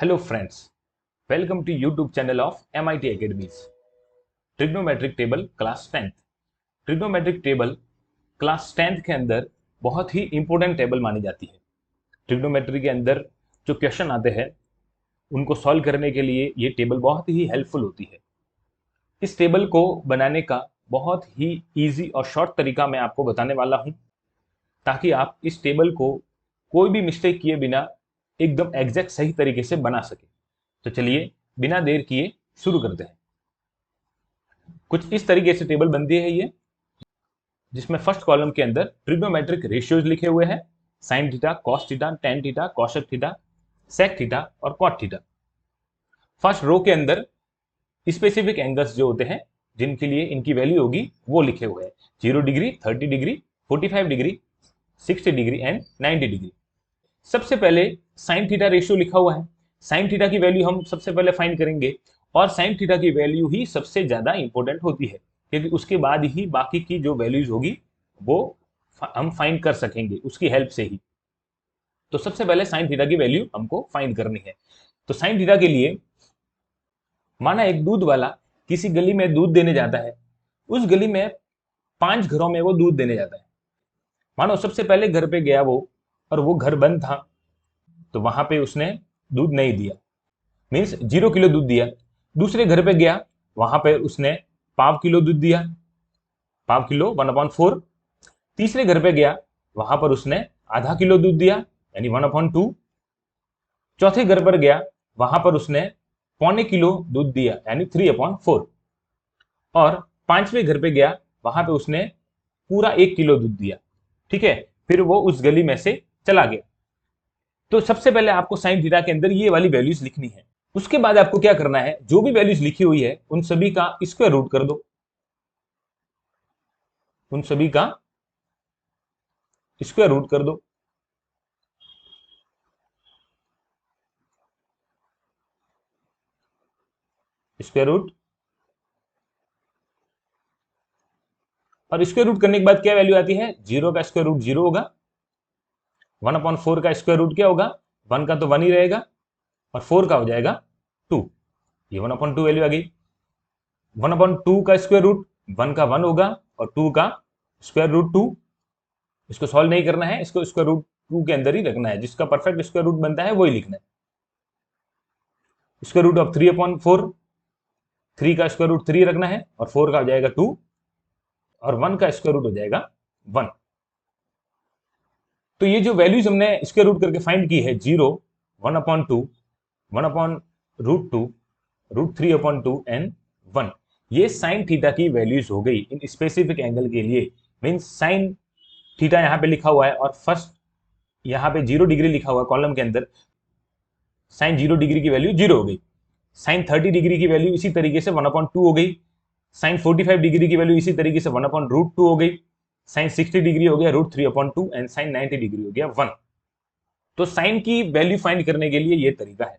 Hello friends, welcome to YouTube channel of MIT Academies. Trigonometric table class 10th। Trigonometric table class 10th के अंदर बहुत ही important table मानी जाती है। Trigonometry के अंदर जो क्वेश्चन आते हैं उनको सॉल्व करने के लिए ये टेबल बहुत ही हेल्पफुल होती है। इस टेबल को बनाने का बहुत ही इजी और शॉर्ट तरीका मैं आपको बताने वाला हूँ, ताकि आप इस टेबल को कोई भी मिस्टेक किए बिना एकदम एग्जैक्ट सही तरीके से बना सके। तो चलिए बिना देर किए शुरू करते हैं। कुछ इस तरीके से टेबल बनती है ये, जिसमें फर्स्ट कॉलम के अंदर ट्रिग्नोमेट्रिक रेशियोज लिखे हुए हैं, sine theta, cos theta, tan theta, cosec theta, sec theta और कॉट थीटा। फर्स्ट रो के अंदर स्पेसिफिक एंगल्स जो होते हैं जिनके लिए इनकी वैल्यू होगी वो लिखे हुए हैं, 0 degree, 30 degree, 45 degree, 60 degree and 90 degree. सबसे पहले साइन थीटा रेशियो लिखा हुआ है। साइन थीटा की वैल्यू हम सबसे पहले फाइंड करेंगे, और साइन थीटा की वैल्यू ही सबसे ज्यादा इंपॉर्टेंट होती है, क्योंकि उसके बाद ही बाकी की जो वैल्यूज होगी वो हम फाइंड कर सकेंगे उसकी हेल्प से ही। तो सबसे पहले साइन थीटा की वैल्यू हमको फाइंड करनी है। तो साइन थीटा के लिए, माना एक दूध वाला किसी गली में दूध देने जाता है, उस गली में 5 घरों में वो दूध देने जाता है। मानो सबसे पहले घर पे गया वो, और वो घर बंद था, तो वहां पे उसने दूध नहीं दिया, मीन्स 0 किलो दूध दिया। दूसरे घर पे गया, वहां पे उसने 5 किलो दूध दिया, 5 किलो 1/4। तीसरे घर पे गया, वहां पर उसने आधा किलो दूध दिया, यानी 1/2। चौथे घर पर गया, वहां पर उसने पौने किलो दूध दिया, यानी 3/4। और पांचवें घर पे गया, वहां पे उसने पूरा 1 किलो दूध दिया। ठीक है, फिर वो उस गली में से चला गया। तो सबसे पहले आपको साइन थीटा के अंदर ये वाली वैल्यूज लिखनी है। उसके बाद आपको क्या करना है, जो भी वैल्यूज लिखी हुई है उन सभी का स्क्वायर रूट कर दो, उन सभी का स्क्वायर रूट कर दो। स्क्वायर रूट, और स्क्वायर रूट करने के बाद क्या वैल्यू आती है, 0 का स्क्वायर रूट 0 होगा, 1/4 का स्क्वायर रूट क्या होगा, 1 का तो 1 ही रहेगा, और 4 का हो जाएगा 2। ये 1/2 वैल्यू आ गई। 1/2 का स्क्वायर रूट 1 का 1 होगा, और 2 का स्क्वायर रूट 2। इसको सॉल्व नहीं करना है, इसको स्क्वायर रूट 2 के अंदर ही रखना है, जिसका परफेक्ट स्क्वायर रूट बनता है वही लिखना है। स्क्वायर रूट ऑफ 3/4, 3 का स्क्वायर रूट 3 रखना है, और 4 का हो जाएगा 2, और 1 का स्क्वायर रूट हो जाएगा 1। तो ये जो वैल्यूज हमने स्क्वायर रूट करके फाइंड की है, 0, 1/2, 1/√2, √3/2 एंड 1, ये साइन थीटा की वैल्यूज हो गई इन स्पेसिफिक एंगल के लिए। मींस साइन थीटा यहाँ पे लिखा हुआ है, और फर्स्ट यहाँ पे 0 डिग्री लिखा हुआ है कॉलम के अंदर। साइन 0 डिग्री की वैल्यू 0 हो गई। साइन 30 डिग्री की वैल्यू इसी तरीके से 1/2 हो गई। साइन 45 डिग्री की वैल्यू इसी तरीके से 1/√2 हो गई। साइन 60 डिग्री हो गया √3/2, एंड साइन 90 डिग्री हो गया 1। तो साइन की वैल्यू फाइंड करने के लिए ये तरीका है।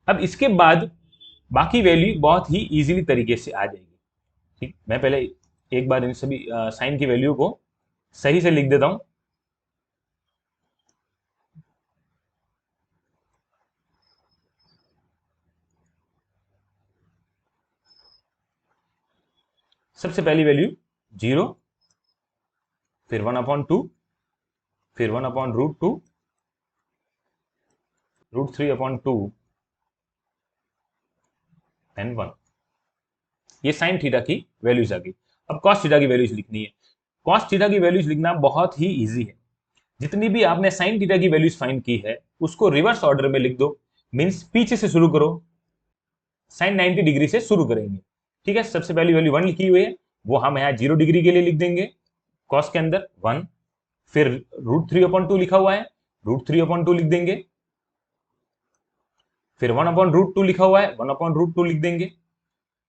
अब इसके बाद बाकी वैल्यू बहुत ही इजीली तरीके से आ जाएगी। ठीक, मैं पहले एक बार इन सभी साइन की वैल्यू को सही से लिख देता हूं। सबसे पहली वैल्यू 0, फिर 1/2, फिर 1/√2, √3/2 एंड 1। ये साइन थीटा की वैल्यूज आ गई। अब कॉस थीटा की वैल्यूज लिखनी है। कॉस थीटा की वैल्यूज लिखना बहुत ही इजी है। जितनी भी आपने साइन थीटा की वैल्यूज फाइंड की है उसको रिवर्स ऑर्डर में लिख दो। मींस पीछे से शुरू करो, साइन 90 डिग्री से शुरू करेंगे। ठीक है, सबसे पहली वैल्यू 1 लिखी हुई है, वो हम यहाँ 0 डिग्री के लिए लिख देंगे, कॉस के अंदर 1। फिर √3/2 लिखा हुआ है, √3/2 लिख देंगे। फिर 1/√2 लिखा हुआ है, 1/√2 लिख देंगे।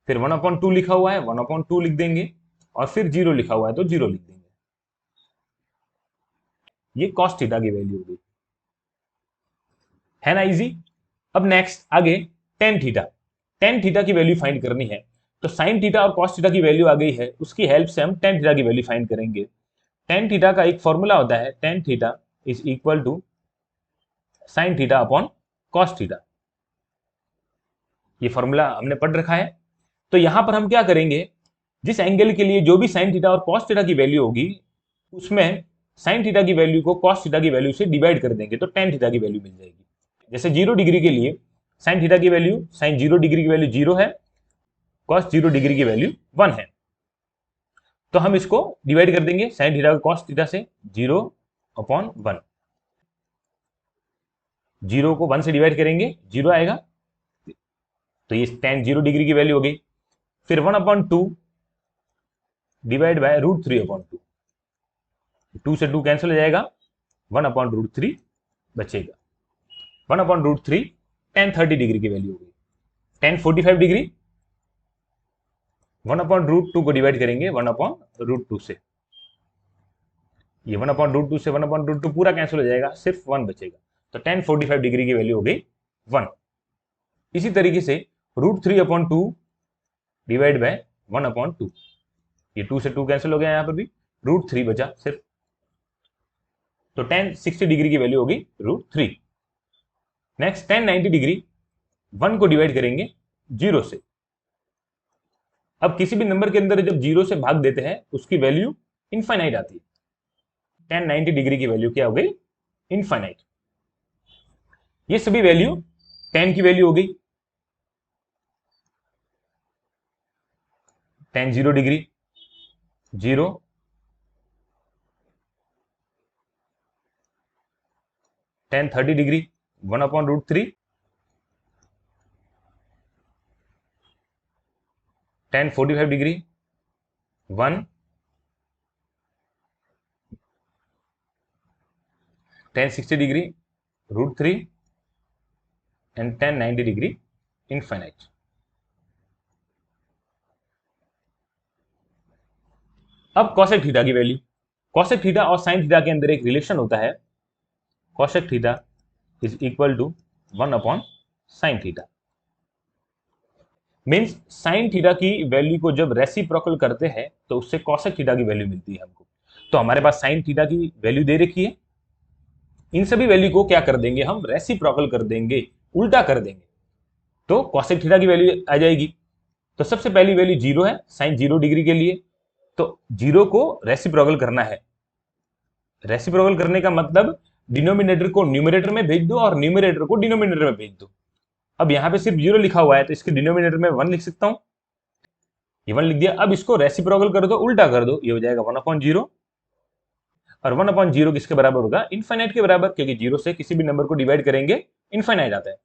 फिर 1/2 लिखा हुआ है, 1/2 लिख देंगे। और फिर 0 लिखा हुआ है तो 0 लिख देंगे। ये कॉस थीटा की वैल्यू होगी, है ना इजी। अब नेक्स्ट आगे टेन थीटा। टेन थीटा की वैल्यू फाइंड करनी है। तो साइन थीटा और कॉस थीटा की वैल्यू आ गई है, उसकी हेल्प से हम टेन थीटा की वैल्यू फाइंड करेंगे। टेन थीटा का एक फॉर्मूला होता है, tan theta is equal to sine theta upon cos theta. ये फॉर्मूला हमने पढ़ रखा है। तो यहां पर हम क्या करेंगे, जिस एंगल के लिए जो भी साइन थीटा और कॉस थीटा की वैल्यू होगी, उसमें साइन थीटा की वैल्यू को कॉस थीटा की वैल्यू से डिवाइड कर देंगे तो टेन थीटा की वैल्यू मिल जाएगी। जैसे 0 डिग्री के लिए साइन थीटा की वैल्यू, साइन 0 डिग्री की वैल्यू 0 है, कॉस 0 डिग्री की वैल्यू 1 है। तो हम इसको डिवाइड कर देंगे साइन थीटा को कॉस थीटा से, 0/1। 0 को 1 से डिवाइड करेंगे 0 आएगा, तो ये tan 0 डिग्री की वैल्यू हो गई। फिर 1/2 डिवाइड बाय √3/2, 2 से 2 कैंसिल हो जाएगा, 1/√3 बचेगा। 1/√3 tan 30 डिग्री की वैल्यू हो गई। tan 45 डिग्री 1/√2 को डिवाइड करेंगे 1/√2 से, ये 1/√2 से 1/√2 पूरा कैंसिल हो जाएगा, सिर्फ 1 बचेगा। तो tan 45 डिग्री की वैल्यू हो गई 1। इसी तरीके से √3/2 डिवाइड बाय 1/2, ये 2 से 2 कैंसिल हो गया, यहां पर भी √3 बचा सिर्फ। तो tan 60 डिग्री की वैल्यू होगी √3। नेक्स्ट tan 90 डिग्री 1 को डिवाइड करेंगे 0 से। अब किसी भी नंबर के अंदर जब 0 से भाग देते हैं उसकी वैल्यू इनफाइनाइट आती है। tan 90 डिग्री की वैल्यू क्या हो गई, इनफाइनाइट। ये सभी वैल्यू tan की वैल्यू हो गई। tan 0 degree 0, tan 30 degree 1/√3, tan 45 degree 1, tan 60 degree √3 and tan 90 degree infinite. अब cosec थीटा की वैल्यू, cosec थीटा और sin थीटा के अंदर एक रिलेशन होता है, cosec theta is equal to 1/sin theta. Means sin theta की वैल्यू को जब रेसिप्रोकल करते हैं तो उससे cosec थीटा की वैल्यू मिलती है हमको। तो हमारे पास sin थीटा की वैल्यू दे रखी है, इन सभी वैल्यू को क्या कर देंगे हम, रेसिप्रोकल कर देंगे, उल्टा कर देंगे, तो cosec थीटा की वैल्यू आ जाएगी। तो सबसे पहली वैल्यू 0 है sin 0 डिग्री के लिए, तो 0 को रेसिप्रोकल करना है। रेसिप्रोकल करने का मतलब डिनोमिनेटर को न्यूमरेटर में भेज दो और न्यूमरेटर को डिनोमिनेटर में भेज दो। अब यहां पे सिर्फ 0 लिखा हुआ है तो इसके डिनोमिनेटर में 1 लिख सकता हूं, ये 1 लिख दिया। अब इसको रेसिप्रोकल कर दो, उल्टा कर दो, ये हो जाएगा 1/0। और 1/0 किसके बराबर होगा, इनफाइनाइट के बराबर, क्योंकि 0 से किसी भी नंबर को डिवाइड करेंगे इनफाइनाइट आता है।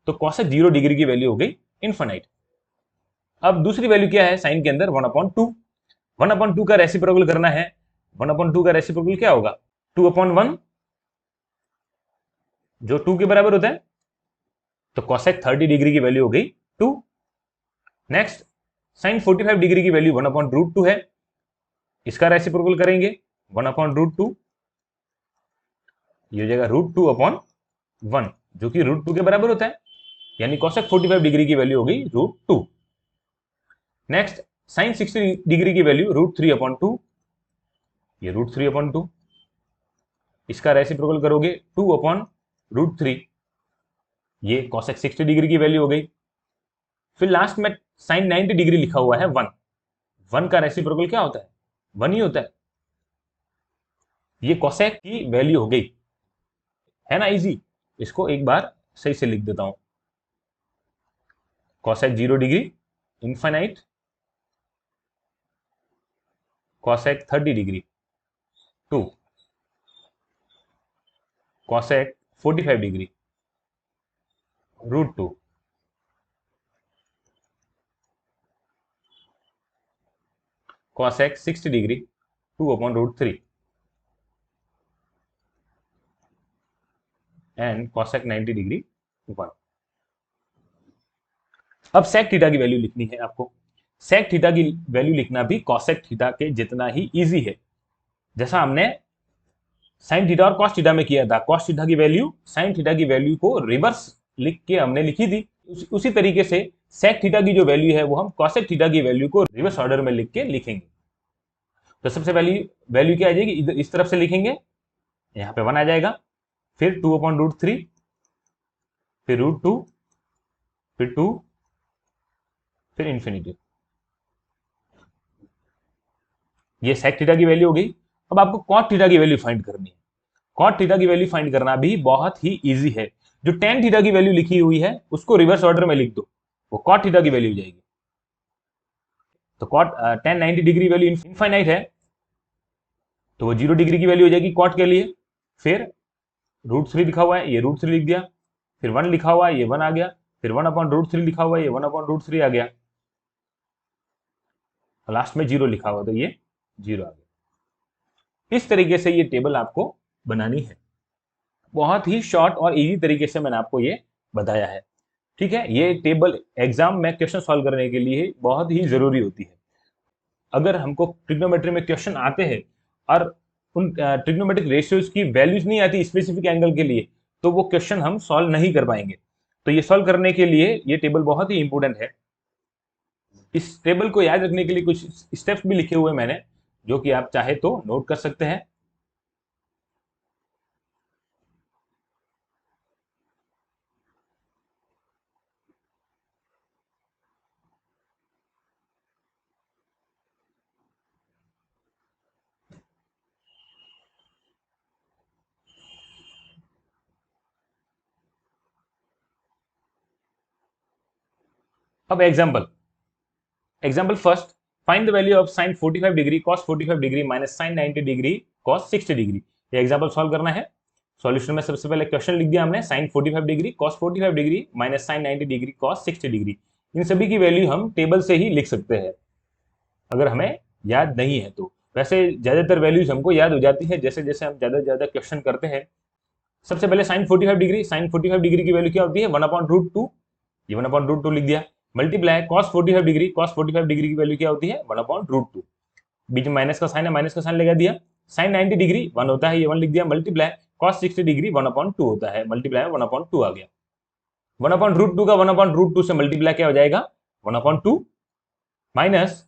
तो cosec 0 डिग्री की वैल्यू हो गई इनफाइनाइट। अब दूसरी वैल्यू क्या है साइन के अंदर, 1/2। 1/2 का रेसिप्रोकल करना है, 1/2 का रेसिप्रोकल क्या होगा, 2/1, जो 2 के बराबर होता है। तो cosec 30 डिग्री की वैल्यू हो गई 2। नेक्स्ट sin 45 डिग्री की वैल्यू 1/√2 है, इसका रेसिप्रोकल करेंगे 1/√2, ये हो जाएगा √2/1, जो कि √2 के बराबर होता है, यानी cosec 45 डिग्री की वैल्यू हो गई √2। नेक्स्ट sin 60 डिग्री की वैल्यू √3/2, ये √3/2, इसका रेसिप्रोकल करोगे 2/√3, ये cosec 60 डिग्री की वैल्यू हो गई। फिर लास्ट में sin 90 डिग्री लिखा हुआ है 1, 1 का रेसिप्रोकल क्या होता है, 1 ही होता है, ये cosec की वैल्यू हो गई, है ना इजी। इसको एक बार सही से लिख देता हूं, cosec 0 degree infinite, cosec 30 degree 2, cosec 45 degree √2, cosec 60 degree 2/√3 and cosec 90 degree 1। अब sec थीटा की वैल्यू लिखनी है आपको। sec थीटा की वैल्यू लिखना भी cosec थीटा के जितना ही इजी है, जैसा हमने sin थीटा और cos थीटा में किया था। cos थीटा की वैल्यू sin थीटा की वैल्यू को रिवर्स लिख के हमने लिखी थी, उसी तरीके से sec थीटा की जो वैल्यू है वो हम cosec थीटा की वैल्यू को रिवर्स ऑर्डर में लिख के लिखेंगे। तो सबसे पहली वैल्यू क्या आ जाएगी, इधर इस तरफ से लिखेंगे, यहाँ पे 1 आ जाएगा, फिर 2/√3, फिर √2, फिर 2, फिर इन्फिनिटी। ये सेक थीटा की वैल्यू हो गई। अब आपको कॉट थीटा की वैल्यू फाइंड करनी है। कॉट थीटा की वैल्यू फाइंड करना भी बहुत ही इजी है। जो टेन थीटा की वैल्यू लिखी हुई है उसको रिवर्स ऑर्डर में लिख दो, वो कॉट थीटा की वैल्यू हो जाएगी। तो कॉट 1090 डिग्री वैल्यू इनफाइनाइट है, तो वो 0 डिग्री की वैल्यू हो जाएगी कॉट के लिए। फिर √3 लिखा हुआ है, ये √3 लिख दिया। फिर 1 लिखा हुआ है, ये 1 आ गया। फिर 1/√3 लिखा हुआ है, ये 1/√3 आ गया। लास्ट में 0 लिखा हुआ, तो ये 0 आ गया। इस तरीके से ये टेबल आपको बनानी है। बहुत ही शॉर्ट और इजी तरीके से मैंने आपको ये बताया है। ठीक है, ये टेबल एग्जाम में क्वेश्चन सॉल्व करने के लिए बहुत ही जरूरी होती है। अगर हमको ट्रिग्नोमेट्री में क्वेश्चन आते हैं और उन ट्रिग्नोमेट्रिक रेशियोज की वैल्यूज नहीं आती स्पेसिफिक एंगल के लिए, तो वो क्वेश्चन हम सॉल्व नहीं कर पाएंगे। तो ये सॉल्व करने के लिए ये टेबल बहुत ही इंपॉर्टेंट है। इस टेबल को याद रखने के लिए कुछ स्टेप्स भी लिखे हुए मैंने, जो कि आप चाहे तो नोट कर सकते हैं। अब example first, find the value of sine 45 degree cos 45 degree minus sine 90 degree cos 60 degree. ये एग्जाम्पल सॉल्व करना है। सॉल्यूशन में सबसे पहले क्वेश्चन लिख दिया हमने, sine 45 degree cos 45 degree minus sine 90 degree cos 60 degree. इन सभी की वैल्यू हम टेबल से ही लिख सकते हैं अगर हमें याद नहीं है तो। वैसे ज्यादातर वैल्यूज हमको याद हो जाती है जैसे जैसे हम ज्यादा से ज्यादा क्वेश्चन करते हैं। सबसे पहले साइन 45 डिग्री, साइन 45 डिग्री की वैल्यू क्या होती है 1/√2, ये 1/√2 लिख दिया। Multiply cos 45 degree, cos 45 degree की वैल्यू क्या होती है 1/√2। बीच में माइनस का साइन है, माइनस का साइन लगा दिया। साइन 90 डिग्री 1 होता है, ये 1 लिख दिया। मल्टीप्लाई कॉस 60 डिग्री 1/2 होता है, मल्टीप्लाई 1/2 आ गया। 1/√2 का 1/√2 से मल्टीप्लाई क्या हो जाएगा 1/2, माइनस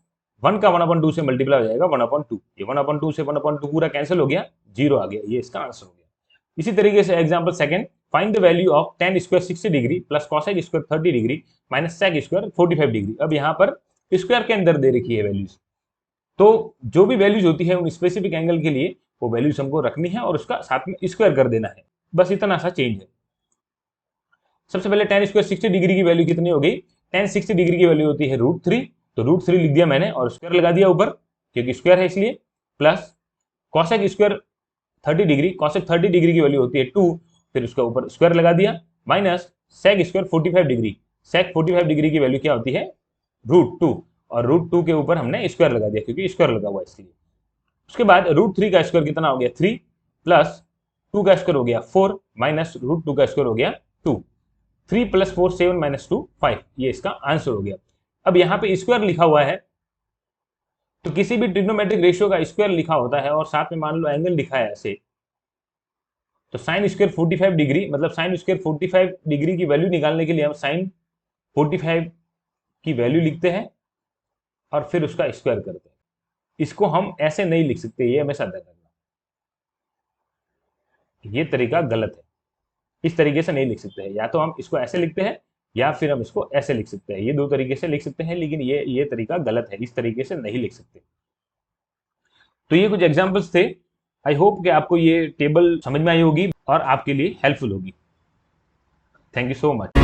1 का 1/2 से मल्टीप्लाई हो जाएगा 1/2। ये 1/2 से 1/2 पूरा कैंसिल हो गया, 0 आ गया। ये इसका आंसर हो गया। इसी तरीके से example second, find the value of tan square 60 degree plus cosec square 30 degree minus sec square 45 degree. अब यहाँ पर स्क्वायर के अंदर दे रखी है वैल्यूज, तो जो भी वैल्यूज होती है उन स्पेसिफिक एंगल के लिए वो वैल्यूज हमको रखनी है और उसका साथ में स्क्वायर कर देना है। बस इतना सा चेंज है। सबसे पहले tan स्क्वायर 60 डिग्री की वैल्यू कितनी हो गई, tan 60 डिग्री की वैल्यू होती है √3, तो √3 लिख दिया मैंने और स्क्वायर लगा दिया ऊपर क्योंकि स्क्वायर है इसलिए। Plus cosec square 30 degree, cosec 30 degree की वैल्यू होती है 2, फिर उसका ऊपर स्क्वायर लगा दिया। माइनस सेक स्क्वायर 45 डिग्री, सेक 45 डिग्री की वैल्यू क्या होती है √2, और √2 के ऊपर हमने स्क्वायर लगा दिया क्योंकि स्क्वायर लगा हुआ इसलिए। उसके बाद √3 का स्क्वायर कितना हो गया 3, प्लस 2 का स्क्वायर हो गया 4, माइनस √2 का स्क्वायर हो गया 2। 3 + 4 7 माइनस 2 5, ये इसका आंसर हो गया। अब यहाँ पे स्क्वायर लिखा हुआ है, तो किसी भी ट्रिग्नोमेट्रिक रेशियो का स्क्वायर लिखा होता है और साथ में मान लो एंगल लिखा है ऐसे, तो साइन स्क्वायर 45 डिग्री मतलब साइन स्क्वायर 45 डिग्री की वैल्यू निकालने के लिए हम साइन 45 की वैल्यू लिखते हैं और फिर उसका स्क्वायर करते हैं। इसको हम ऐसे नहीं लिख सकते, ये हमेशा ध्यान रखना, ये तरीका गलत है। इस तरीके से नहीं लिख सकते हैं, या तो हम इसको ऐसे लिखते हैं या फिर हम इसको ऐसे लिख सकते हैं। ये दो तरीके से लिख सकते हैं, लेकिन ये तरीका गलत है, इस तरीके से नहीं लिख सकते। तो ये कुछ एग्जांपल्स थे। आई होप कि आपको ये टेबल समझ में आई होगी और आपके लिए हेल्पफुल होगी। Thank you so much.